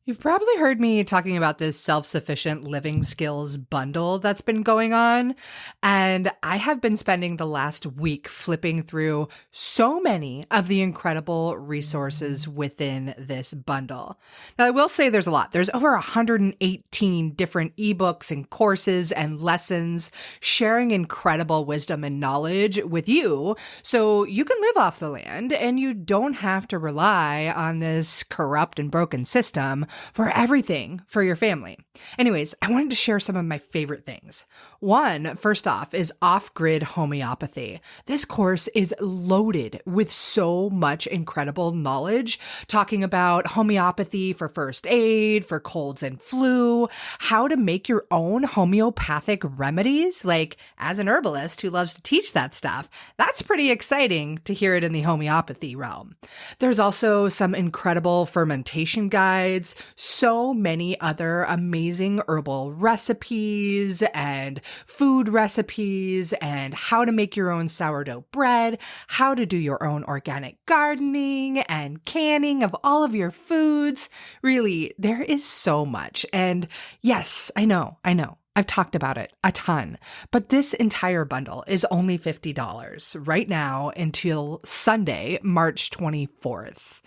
You've probably heard me talking about this self-sufficient living skills bundle that's been going on. And I have been spending the last week flipping through so many of the incredible resources within this bundle. Now, I will say there's a lot. There's over 118 different ebooks and courses and lessons sharing incredible wisdom and knowledge with you so you can live off the land and you don't have to rely on this corrupt and broken system for everything for your family. Anyways, I wanted to share some of my favorite things. One, first off, is off-grid homeopathy. This course is loaded with so much incredible knowledge, talking about homeopathy for first aid, for colds and flu, how to make your own homeopathic remedies. Like, as an herbalist who loves to teach that stuff, that's pretty exciting to hear it in the homeopathy realm. There's also some incredible fermentation guides, so many other amazing herbal recipes and food recipes, and how to make your own sourdough bread, how to do your own organic gardening and canning of all of your foods. Really, there is so much. And yes, I know. I've talked about it a ton, but this entire bundle is only $50 right now until Sunday, March 24th.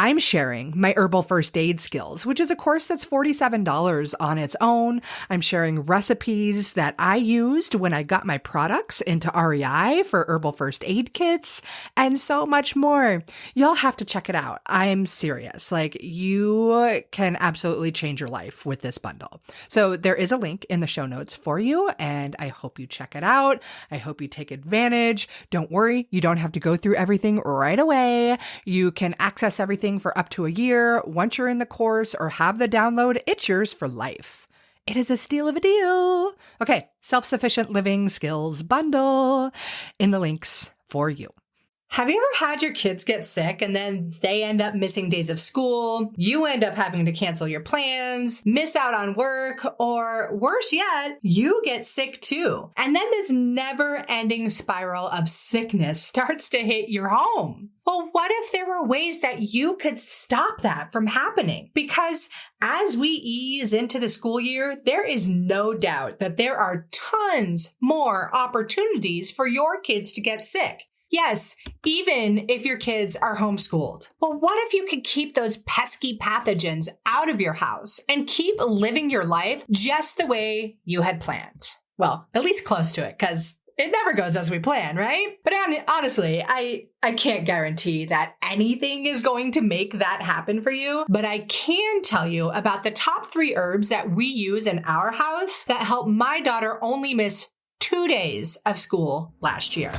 I'm sharing my herbal first aid skills, which is a course that's $47 on its own. I'm sharing recipes that I used when I got my products into REI for herbal first aid kits and so much more. You'll have to check it out. I'm serious. Like, you can absolutely change your life with this bundle. So there is a link in the show notes for you, and I hope you check it out. I hope you take advantage. Don't worry, you don't have to go through everything right away. You can access everything for up to a year. Once you're in the course or have the download, it's yours for life. It is a steal of a deal. Okay, self-sufficient living skills bundle in the links for you. Have you ever had your kids get sick and then they end up missing days of school? You end up having to cancel your plans, miss out on work, or worse yet, you get sick too. And then this never-ending spiral of sickness starts to hit your home. Well, what if there were ways that you could stop that from happening? Because as we ease into the school year, there is no doubt that there are tons more opportunities for your kids to get sick. Yes, even if your kids are homeschooled. Well, what if you could keep those pesky pathogens out of your house and keep living your life just the way you had planned? Well, at least close to it, because it never goes as we plan, right? But honestly, I can't guarantee that anything is going to make that happen for you, but I can tell you about the top 3 herbs that we use in our house that helped my daughter only miss 2 days of school last year.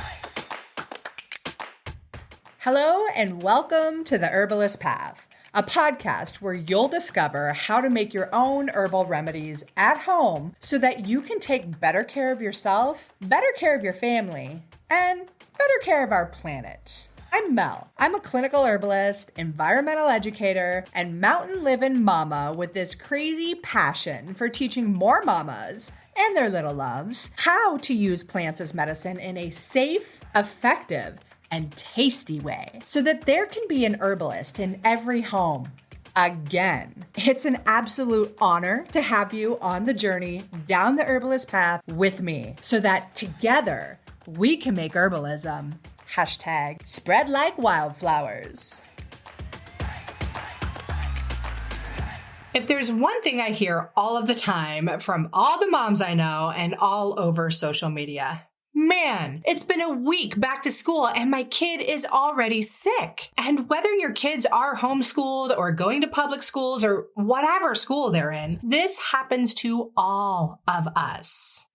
Hello and welcome to the Herbalist Path, a podcast where you'll discover how to make your own herbal remedies at home so that you can take better care of yourself, better care of your family, and better care of our planet. I'm Mel. I'm a clinical herbalist, environmental educator, and mountain living mama with this crazy passion for teaching more mamas and their little loves how to use plants as medicine in a safe, effective, and tasty way so that there can be an herbalist in every home. Again, it's an absolute honor to have you on the journey down the herbalist path with me so that together we can make herbalism #spread like wildflowers. If there's one thing I hear all of the time from all the moms I know and all over social media, man, it's been a week back to school and my kid is already sick. And whether your kids are homeschooled or going to public schools or whatever school they're in, this happens to all of us.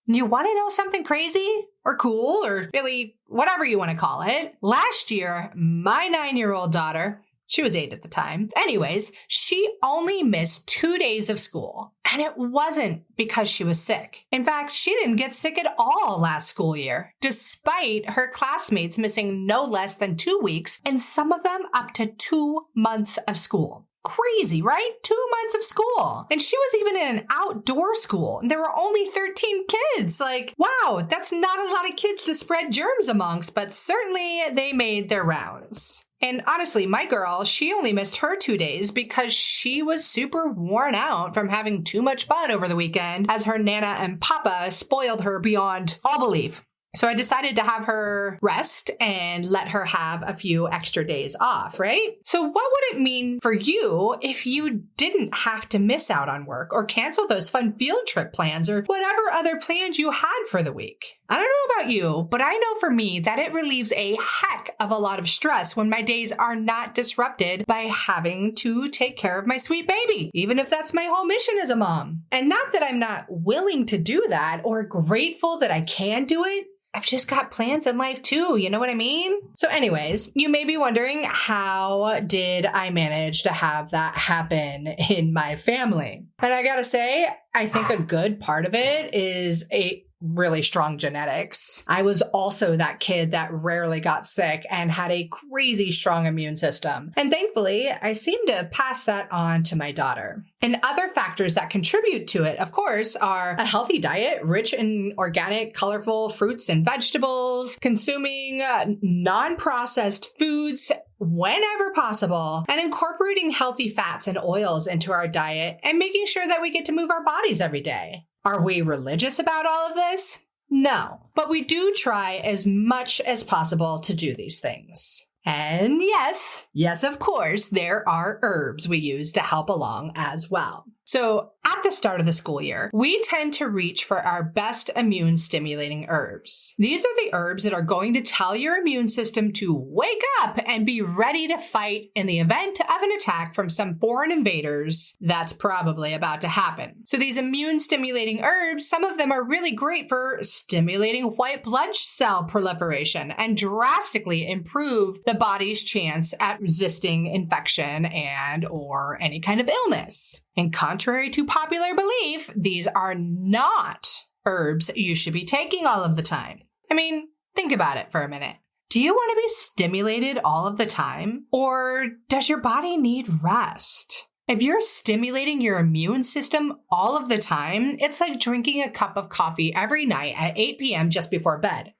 You want to know something crazy or cool or really whatever you want to call it? Last year, my 9-year-old daughter, she was 8 at the time. Anyways, she only missed 2 days of school. And it wasn't because she was sick. In fact, she didn't get sick at all last school year, despite her classmates missing no less than 2 weeks, and some of them up to 2 months of school. Crazy, right? 2 months of school. And she was even in an outdoor school. And there were only 13 kids. Like, wow, that's not a lot of kids to spread germs amongst, but certainly they made their rounds. And honestly, my girl, she only missed her 2 days because she was super worn out from having too much fun over the weekend as her Nana and Papa spoiled her beyond all belief. So I decided to have her rest and let her have a few extra days off, right? So what would it mean for you if you didn't have to miss out on work or cancel those fun field trip plans or whatever other plans you had for the week? I don't know about you, but I know for me that it relieves a heck of a lot of stress when my days are not disrupted by having to take care of my sweet baby, even if that's my whole mission as a mom. And not that I'm not willing to do that or grateful that I can do it. I've just got plans in life too, you know what I mean? So anyways, you may be wondering, how did I manage to have that happen in my family? And I gotta say, I think a good part of it is a really strong genetics. I was also that kid that rarely got sick and had a crazy strong immune system. And thankfully, I seem to pass that on to my daughter. And other factors that contribute to it, of course, are a healthy diet, rich in organic, colorful fruits and vegetables, consuming non-processed foods whenever possible, and incorporating healthy fats and oils into our diet and making sure that we get to move our bodies every day. Are we religious about all of this? No, but we do try as much as possible to do these things. And yes, of course, there are herbs we use to help along as well. So at the start of the school year, we tend to reach for our best immune stimulating herbs. These are the herbs that are going to tell your immune system to wake up and be ready to fight in the event of an attack from some foreign invaders that's probably about to happen. So these immune stimulating herbs, some of them are really great for stimulating white blood cell proliferation and drastically improve the body's chance at resisting infection and or any kind of illness. And contrary to popular belief, these are not herbs you should be taking all of the time. I mean, think about it for a minute. Do you want to be stimulated all of the time? Or does your body need rest? If you're stimulating your immune system all of the time, it's like drinking a cup of coffee every night at 8 p.m. just before bed.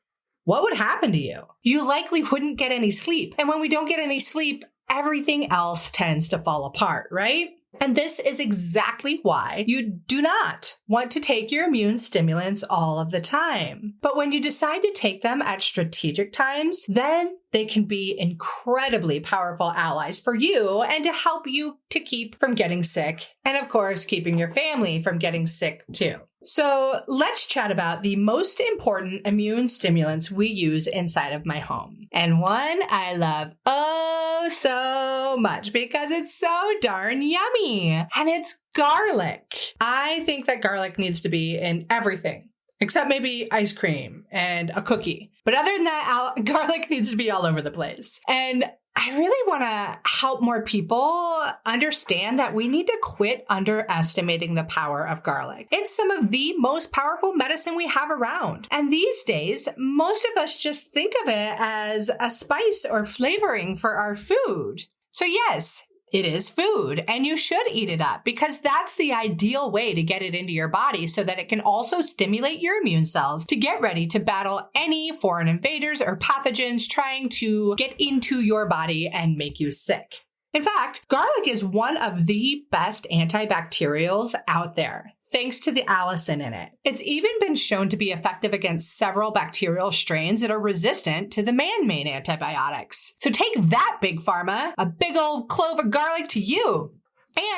What would happen to you? You likely wouldn't get any sleep. And when we don't get any sleep, everything else tends to fall apart, right? And this is exactly why you do not want to take your immune stimulants all of the time. But when you decide to take them at strategic times, then they can be incredibly powerful allies for you and to help you to keep from getting sick. And of course, keeping your family from getting sick too. So let's chat about the most important immune stimulants we use inside of my home. And one I love oh so much because it's so darn yummy. And it's garlic. I think that garlic needs to be in everything, except maybe ice cream and a cookie. But other than that, garlic needs to be all over the place. And I really want to help more people understand that we need to quit underestimating the power of garlic. It's some of the most powerful medicine we have around. And these days, most of us just think of it as a spice or flavoring for our food. So yes, it is food, and you should eat it up because that's the ideal way to get it into your body so that it can also stimulate your immune cells to get ready to battle any foreign invaders or pathogens trying to get into your body and make you sick. In fact, garlic is one of the best antibacterials out there, thanks to the allicin in it. It's even been shown to be effective against several bacterial strains that are resistant to the man-made antibiotics. So take that, Big Pharma, a big old clove of garlic to you.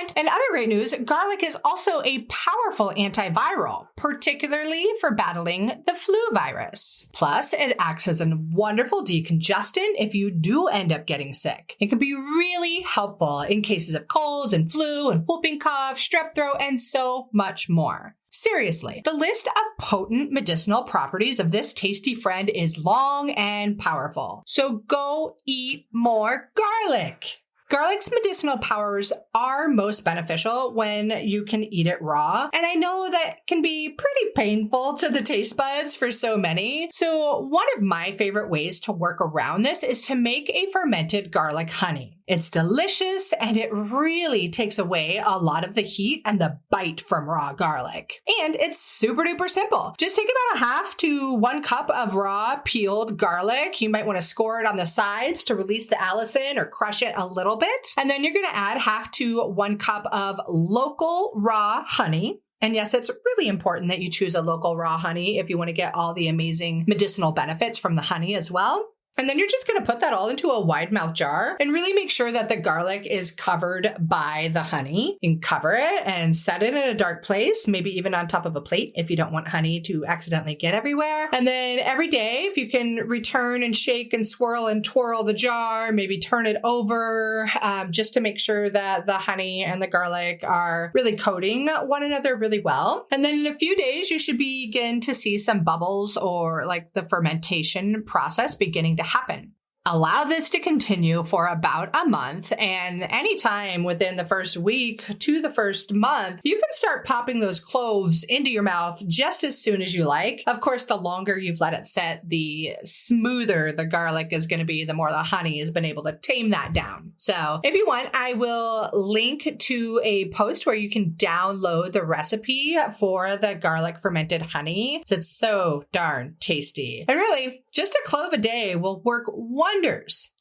And in other great news, garlic is also a powerful antiviral, particularly for battling the flu virus. Plus, it acts as a wonderful decongestant if you do end up getting sick. It can be really helpful in cases of colds and flu and whooping cough, strep throat, and so much more. Seriously, the list of potent medicinal properties of this tasty friend is long and powerful. So go eat more garlic. Garlic's medicinal powers are most beneficial when you can eat it raw, and I know that can be pretty painful to the taste buds for so many. So one of my favorite ways to work around this is to make a fermented garlic honey. It's delicious, and it really takes away a lot of the heat and the bite from raw garlic. And it's super duper simple. Just take about a half to 1 cup of raw peeled garlic. You might want to score it on the sides to release the allicin or crush it a little bit. And then you're going to add half to 1 cup of local raw honey. And yes, it's really important that you choose a local raw honey if you want to get all the amazing medicinal benefits from the honey as well. And then you're just going to put that all into a wide mouth jar and really make sure that the garlic is covered by the honey. You can cover it and set it in a dark place, maybe even on top of a plate if you don't want honey to accidentally get everywhere. And then every day, if you can return and shake and swirl and twirl the jar, maybe turn it over just to make sure that the honey and the garlic are really coating one another really well. And then in a few days, you should begin to see some bubbles or like the fermentation process beginning to happen. Allow this to continue for about a month, and anytime within the first week to the first month, you can start popping those cloves into your mouth just as soon as you like. Of course, the longer you've let it set, the smoother the garlic is going to be, the more the honey has been able to tame that down. So if you want, I will link to a post where you can download the recipe for the garlic fermented honey. So it's so darn tasty. And really, just a clove a day will work wonders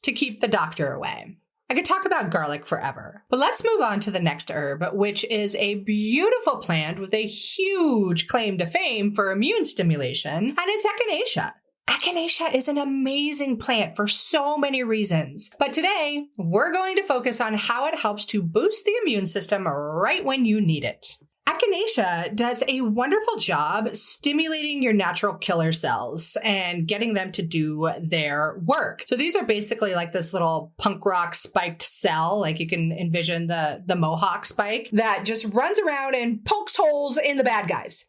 to keep the doctor away. I could talk about garlic forever, but let's move on to the next herb, which is a beautiful plant with a huge claim to fame for immune stimulation, and it's echinacea. Echinacea is an amazing plant for so many reasons, but today we're going to focus on how it helps to boost the immune system right when you need it. Echinacea does a wonderful job stimulating your natural killer cells and getting them to do their work. So these are basically like this little punk rock spiked cell, like you can envision the mohawk spike that just runs around and pokes holes in the bad guys.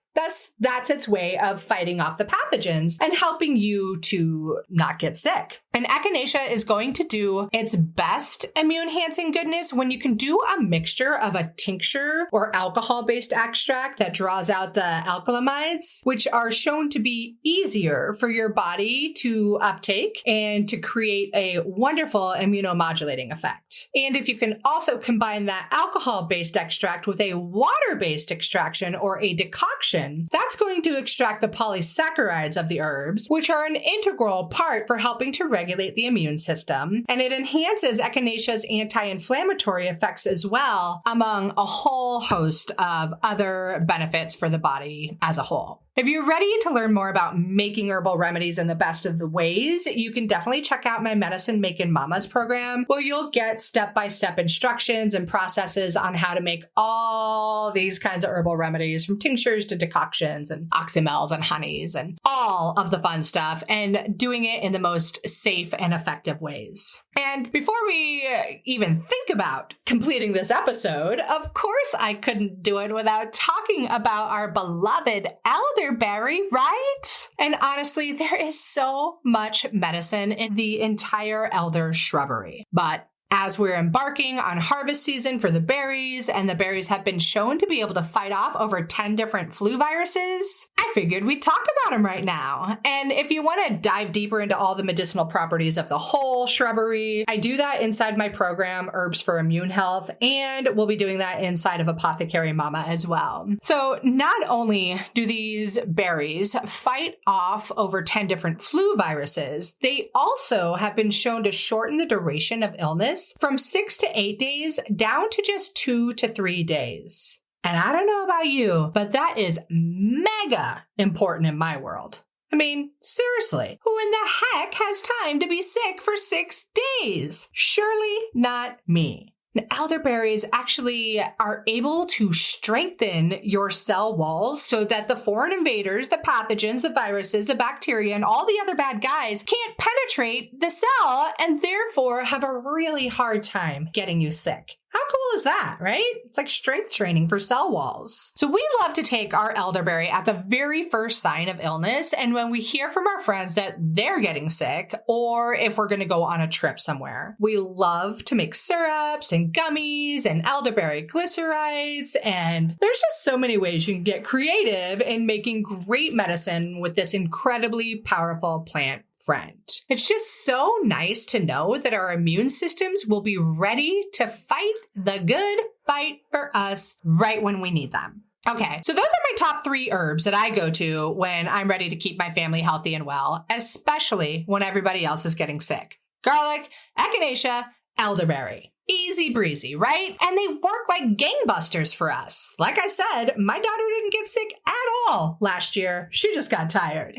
That's its way of fighting off the pathogens and helping you to not get sick. And echinacea is going to do its best immune-enhancing goodness when you can do a mixture of a tincture or alcohol-based extract that draws out the alkylamides, which are shown to be easier for your body to uptake and to create a wonderful immunomodulating effect. And if you can also combine that alcohol-based extract with a water-based extraction or a decoction, that's going to extract the polysaccharides of the herbs, which are an integral part for helping to regulate the immune system. And it enhances echinacea's anti-inflammatory effects as well, among a whole host of other benefits for the body as a whole. If you're ready to learn more about making herbal remedies in the best of the ways, you can definitely check out my Medicine Making Mamas program, where you'll get step-by-step instructions and processes on how to make all these kinds of herbal remedies, from tinctures to decoctions and oxymels and honeys and all of the fun stuff, and doing it in the most safe and effective ways. And before we even think about completing this episode, of course I couldn't do it without talking about our beloved elderberry, right? And honestly, there is so much medicine in the entire elder shrubbery. But as we're embarking on harvest season for the berries, and the berries have been shown to be able to fight off over 10 different flu viruses, I figured we'd talk about them right now. And if you want to dive deeper into all the medicinal properties of the whole shrubbery, I do that inside my program, Herbs for Immune Health, and we'll be doing that inside of Apothecary Mama as well. So not only do these berries fight off over 10 different flu viruses, they also have been shown to shorten the duration of illness from 6 to 8 days down to just 2 to 3 days. And I don't know about you, but that is mega important in my world. I mean, seriously, who in the heck has time to be sick for 6 days? Surely not me. And elderberries actually are able to strengthen your cell walls so that the foreign invaders, the pathogens, the viruses, the bacteria, and all the other bad guys can't penetrate the cell and therefore have a really hard time getting you sick. How cool is that, right? It's like strength training for cell walls. So we love to take our elderberry at the very first sign of illness, and when we hear from our friends that they're getting sick, or if we're going to go on a trip somewhere. We love to make syrups and gummies and elderberry glycerites, and there's just so many ways you can get creative in making great medicine with this incredibly powerful plant friend. It's just so nice to know that our immune systems will be ready to fight the good fight for us right when we need them. Okay, so those are my top 3 herbs that I go to when I'm ready to keep my family healthy and well, especially when everybody else is getting sick. Garlic, echinacea, elderberry. Easy breezy, right? And they work like gangbusters for us. Like I said, my daughter didn't get sick at all last year. She just got tired.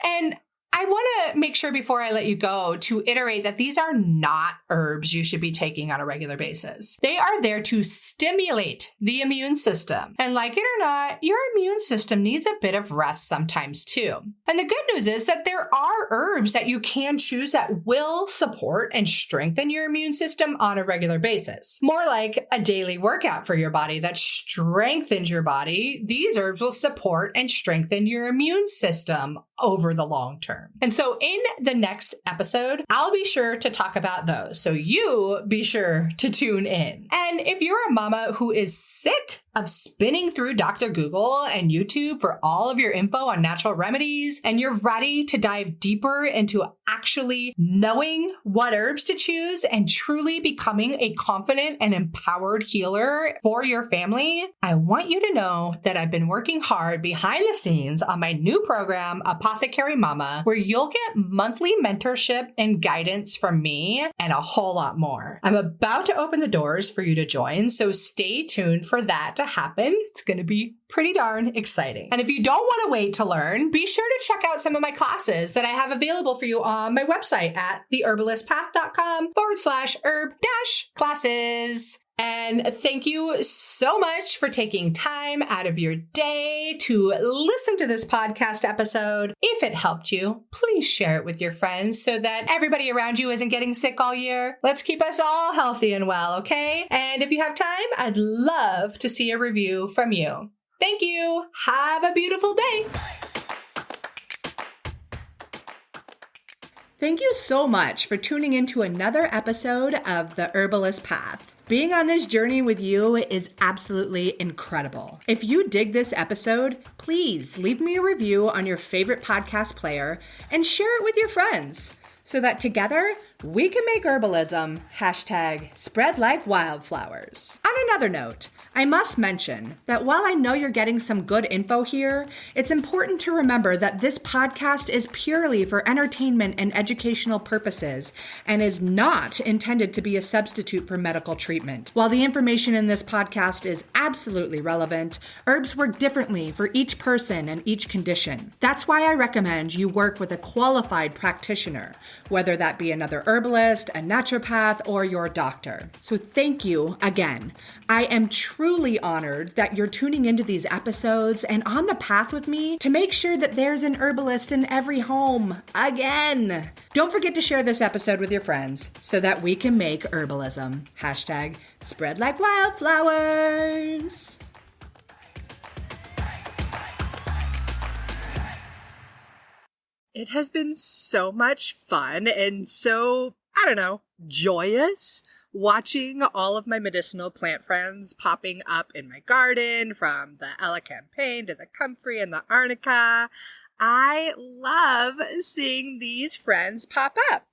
And I want to make sure before I let you go to iterate that these are not herbs you should be taking on a regular basis. They are there to stimulate the immune system. And like it or not, your immune system needs a bit of rest sometimes too. And the good news is that there are herbs that you can choose that will support and strengthen your immune system on a regular basis. More like a daily workout for your body that strengthens your body. These herbs will support and strengthen your immune system over the long term. And so in the next episode, I'll be sure to talk about those. So you be sure to tune in. And if you're a mama who is sick of spinning through Dr. Google and YouTube for all of your info on natural remedies, and you're ready to dive deeper into actually knowing what herbs to choose and truly becoming a confident and empowered healer for your family, I want you to know that I've been working hard behind the scenes on my new program, Apothecary Mama, where you'll get monthly mentorship and guidance from me and a whole lot more. I'm about to open the doors for you to join, so stay tuned for that to happen. It's going to be pretty darn exciting. And if you don't want to wait to learn, be sure to check out some of my classes that I have available for you on my website at theherbalistpath.com/herb-classes. And thank you so much for taking time out of your day to listen to this podcast episode. If it helped you, please share it with your friends so that everybody around you isn't getting sick all year. Let's keep us all healthy and well, okay? And if you have time, I'd love to see a review from you. Thank you. Have a beautiful day. Thank you so much for tuning into another episode of The Herbalist Path. Being on this journey with you is absolutely incredible. If you dig this episode, please leave me a review on your favorite podcast player and share it with your friends so that together we can make herbalism #spread like wildflowers. On another note, I must mention that while I know you're getting some good info here, it's important to remember that this podcast is purely for entertainment and educational purposes and is not intended to be a substitute for medical treatment. While the information in this podcast is absolutely relevant, herbs work differently for each person and each condition. That's why I recommend you work with a qualified practitioner, whether that be another herbalist, a naturopath, or your doctor. So thank you again. I am truly honored that you're tuning into these episodes and on the path with me to make sure that there's an herbalist in every home again. Don't forget to share this episode with your friends so that we can make herbalism #spread like wildflowers. It has been so much fun and so, joyous watching all of my medicinal plant friends popping up in my garden, from the elecampane to the comfrey and the arnica. I love seeing these friends pop up.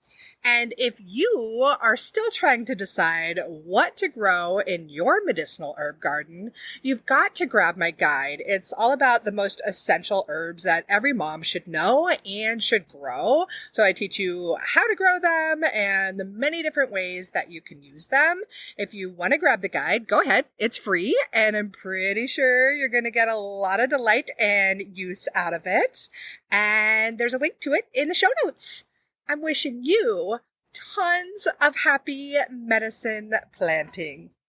And if you are still trying to decide what to grow in your medicinal herb garden, you've got to grab my guide. It's all about the most essential herbs that every mom should know and should grow. So I teach you how to grow them and the many different ways that you can use them. If you want to grab the guide, go ahead. It's free, and I'm pretty sure you're going to get a lot of delight and use out of it. And there's a link to it in the show notes. I'm wishing you tons of happy medicine planting.